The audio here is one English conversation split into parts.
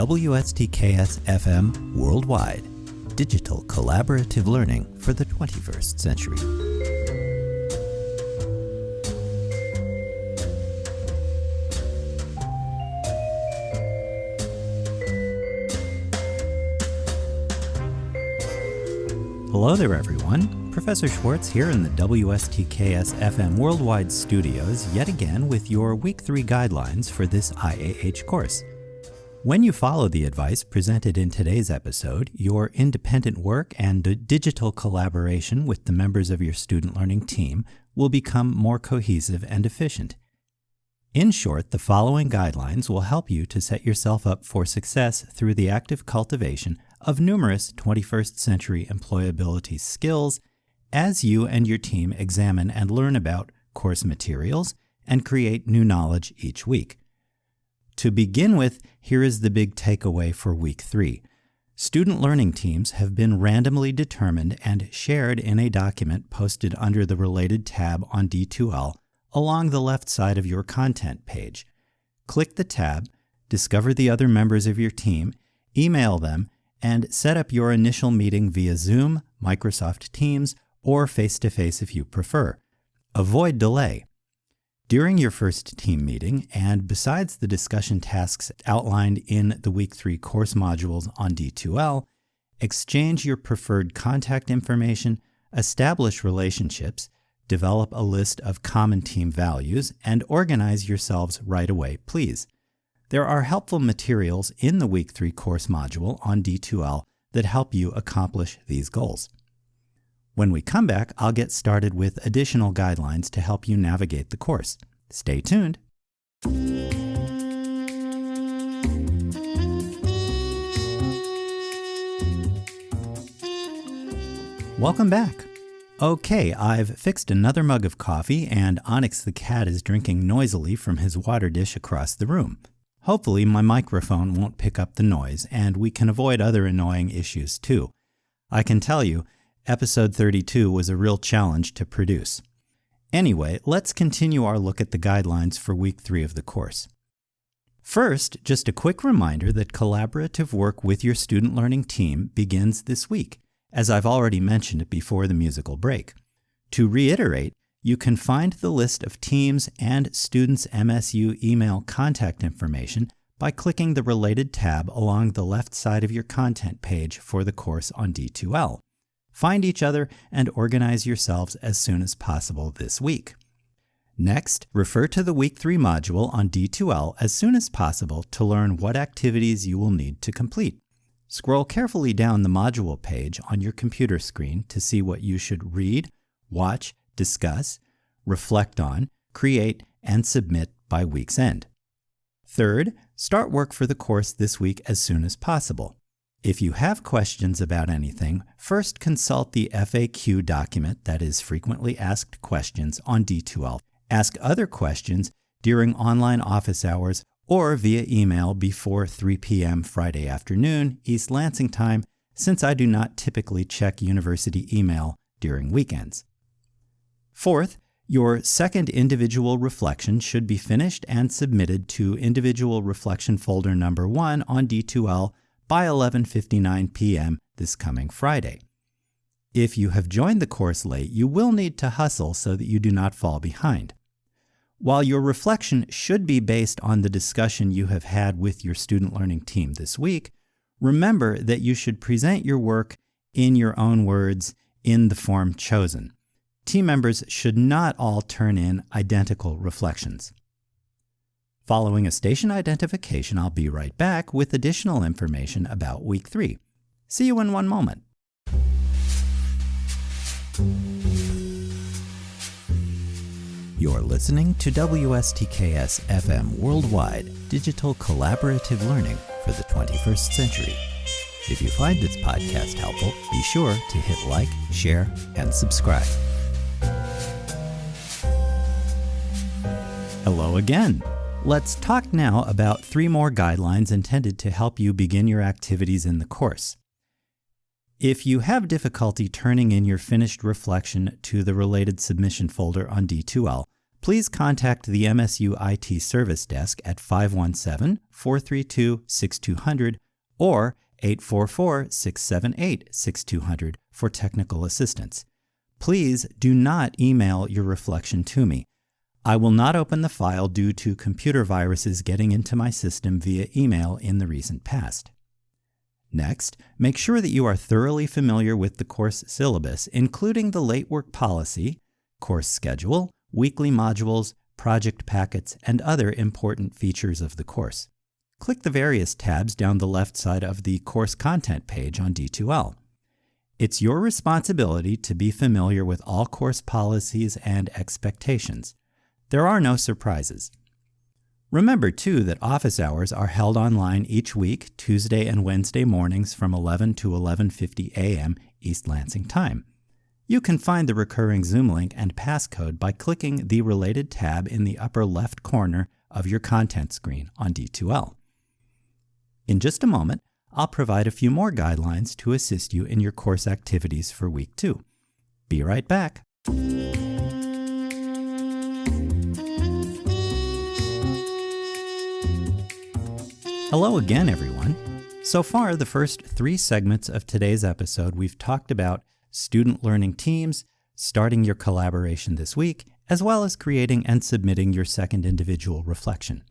WSTKS-FM Worldwide, digital collaborative learning for the 21st century. Hello there, everyone. Professor Schwartz here in the WSTKS-FM Worldwide studios, yet again with your Week 3 guidelines for this IAH course. When you follow the advice presented in today's episode, your independent work and digital collaboration with the members of your student learning team will become more cohesive and efficient. In short, the following guidelines will help you to set yourself up for success through the active cultivation of numerous 21st century employability skills as you and your team examine and learn about course materials and create new knowledge each week. To begin with, here is the big takeaway for Week 3. Student learning teams have been randomly determined and shared in a document posted under the related tab on D2L along the left side of your content page. Click the tab, discover the other members of your team, email them, and set up your initial meeting via Zoom, Microsoft Teams, or face-to-face if you prefer. Avoid delay. During your first team meeting, and besides the discussion tasks outlined in the Week 3 course modules on D2L, exchange your preferred contact information, establish relationships, develop a list of common team values, and organize yourselves right away, please. There are helpful materials in the Week 3 course module on D2L that help you accomplish these goals. When we come back, I'll get started with additional guidelines to help you navigate the course. Stay tuned. Welcome back. Okay, I've fixed another mug of coffee, and Onyx the cat is drinking noisily from his water dish across the room. Hopefully, my microphone won't pick up the noise, and we can avoid other annoying issues too. I can tell you, Episode 32 was a real challenge to produce. Anyway, let's continue our look at the guidelines for Week 3 of the course. First, just a quick reminder that collaborative work with your student learning team begins this week, as I've already mentioned before the musical break. To reiterate, you can find the list of teams and students' MSU email contact information by clicking the related tab along the left side of your content page for the course on D2L. Find each other and organize yourselves as soon as possible this week. Next, refer to the Week 3 module on D2L as soon as possible to learn what activities you will need to complete. Scroll carefully down the module page on your computer screen to see what you should read, watch, discuss, reflect on, create, and submit by week's end. Third, start work for the course this week as soon as possible. If you have questions about anything, first consult the FAQ document, that is Frequently Asked Questions, on D2L. Ask other questions during online office hours or via email before 3 p.m. Friday afternoon, East Lansing time, since I do not typically check university email during weekends. Fourth, your second individual reflection should be finished and submitted to individual reflection folder number 1 on D2L by 11:59 p.m. this coming Friday. If you have joined the course late, you will need to hustle so that you do not fall behind. While your reflection should be based on the discussion you have had with your student learning team this week, remember that you should present your work in your own words in the form chosen. Team members should not all turn in identical reflections. Following a station identification, I'll be right back with additional information about Week 3. See you in one moment. You're listening to WSTKS-FM Worldwide, digital collaborative learning for the 21st century. If you find this podcast helpful, be sure to hit like, share, and subscribe. Hello again. Let's talk now about 3 more guidelines intended to help you begin your activities in the course. If you have difficulty turning in your finished reflection to the related submission folder on D2L, please contact the MSU IT Service Desk at 517-432-6200 or 844-678-6200 for technical assistance. Please do not email your reflection to me. I will not open the file due to computer viruses getting into my system via email in the recent past. Next, make sure that you are thoroughly familiar with the course syllabus, including the late work policy, course schedule, weekly modules, project packets, and other important features of the course. Click the various tabs down the left side of the course content page on D2L. It's your responsibility to be familiar with all course policies and expectations. There are no surprises. Remember, too, that office hours are held online each week, Tuesday and Wednesday mornings from 11 to 11:50 a.m. East Lansing time. You can find the recurring Zoom link and passcode by clicking the related tab in the upper left corner of your content screen on D2L. In just a moment, I'll provide a few more guidelines to assist you in your course activities for week 2. Be right back. Hello again, everyone. So far, the first 3 segments of today's episode, we've talked about student learning teams, starting your collaboration this week, as well as creating and submitting your second individual reflection.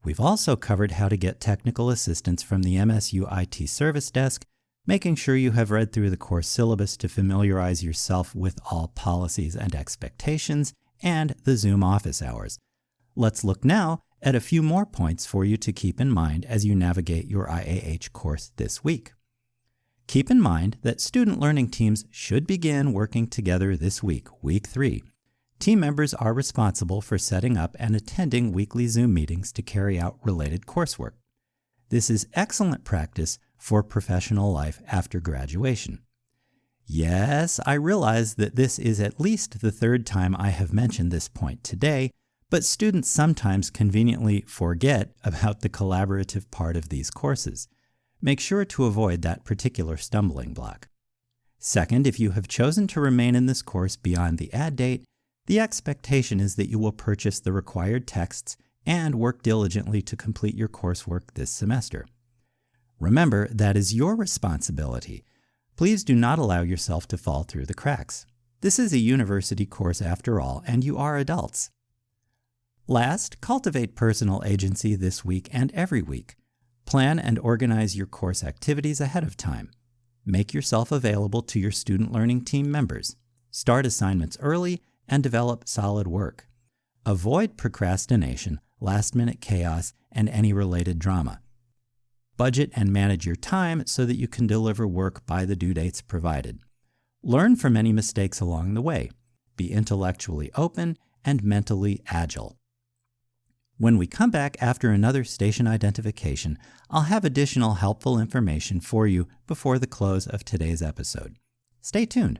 We've also covered how to get technical assistance from the MSU IT Service Desk, making sure you have read through the course syllabus to familiarize yourself with all policies and expectations, and the Zoom office hours. Let's look now at a few more points for you to keep in mind as you navigate your IAH course this week. Keep in mind that student learning teams should begin working together this week, week 3. Team members are responsible for setting up and attending weekly Zoom meetings to carry out related coursework. This is excellent practice for professional life after graduation. Yes, I realize that this is at least the 3rd time I have mentioned this point today, but students sometimes conveniently forget about the collaborative part of these courses. Make sure to avoid that particular stumbling block. Second, if you have chosen to remain in this course beyond the add date, the expectation is that you will purchase the required texts and work diligently to complete your coursework this semester. Remember, that is your responsibility. Please do not allow yourself to fall through the cracks. This is a university course after all, and you are adults. Last, cultivate personal agency this week and every week. Plan and organize your course activities ahead of time. Make yourself available to your student learning team members. Start assignments early and develop solid work. Avoid procrastination, last-minute chaos, and any related drama. Budget and manage your time so that you can deliver work by the due dates provided. Learn from any mistakes along the way. Be intellectually open and mentally agile. When we come back after another station identification, I'll have additional helpful information for you before the close of today's episode. Stay tuned.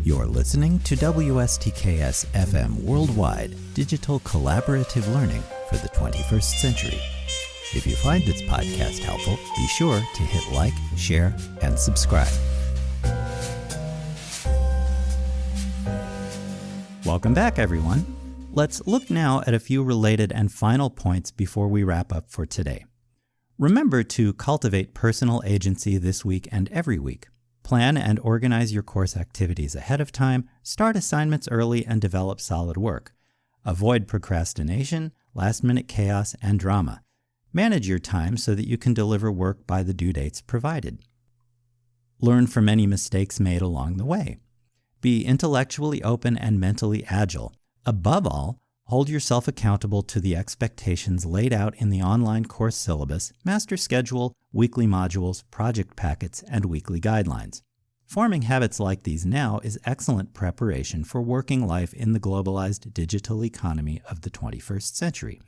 You're listening to WSTKS-FM Worldwide, digital collaborative learning for the 21st century. If you find this podcast helpful, be sure to hit like, share, and subscribe. Welcome back, everyone. Let's look now at a few related and final points before we wrap up for today. Remember to cultivate personal agency this week and every week. Plan and organize your course activities ahead of time, start assignments early, and develop solid work. Avoid procrastination, last-minute chaos, and drama. Manage your time so that you can deliver work by the due dates provided. Learn from any mistakes made along the way. Be intellectually open and mentally agile. Above all, hold yourself accountable to the expectations laid out in the online course syllabus, master schedule, weekly modules, project packets, and weekly guidelines. Forming habits like these now is excellent preparation for working life in the globalized digital economy of the 21st century.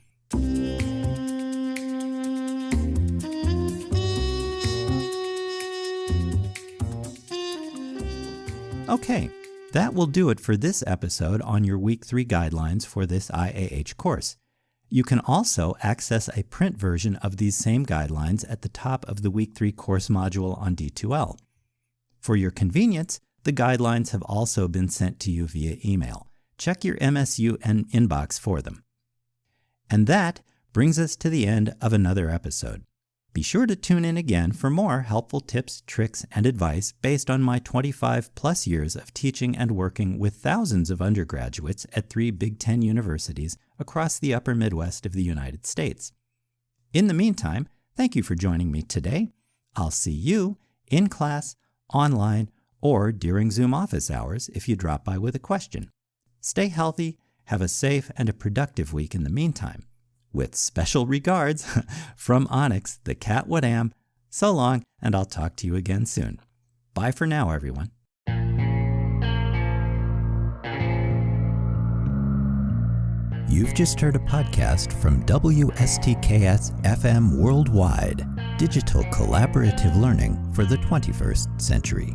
Okay, that will do it for this episode on your Week 3 guidelines for this IAH course. You can also access a print version of these same guidelines at the top of the Week 3 course module on D2L. For your convenience, The guidelines have also been sent to you via email. Check your MSU inbox for them. And that brings us to the end of another episode. Be sure to tune in again for more helpful tips, tricks, and advice based on my 25-plus years of teaching and working with thousands of undergraduates at 3 Big Ten universities across the upper Midwest of the United States. In the meantime, thank you for joining me today. I'll see you in class, online, or during Zoom office hours if you drop by with a question. Stay healthy, have a safe and a productive week in the meantime. With special regards from Onyx, the cat what am. So long, and I'll talk to you again soon. Bye for now, everyone. You've just heard a podcast from WSTKS-FM Worldwide, digital collaborative learning for the 21st century.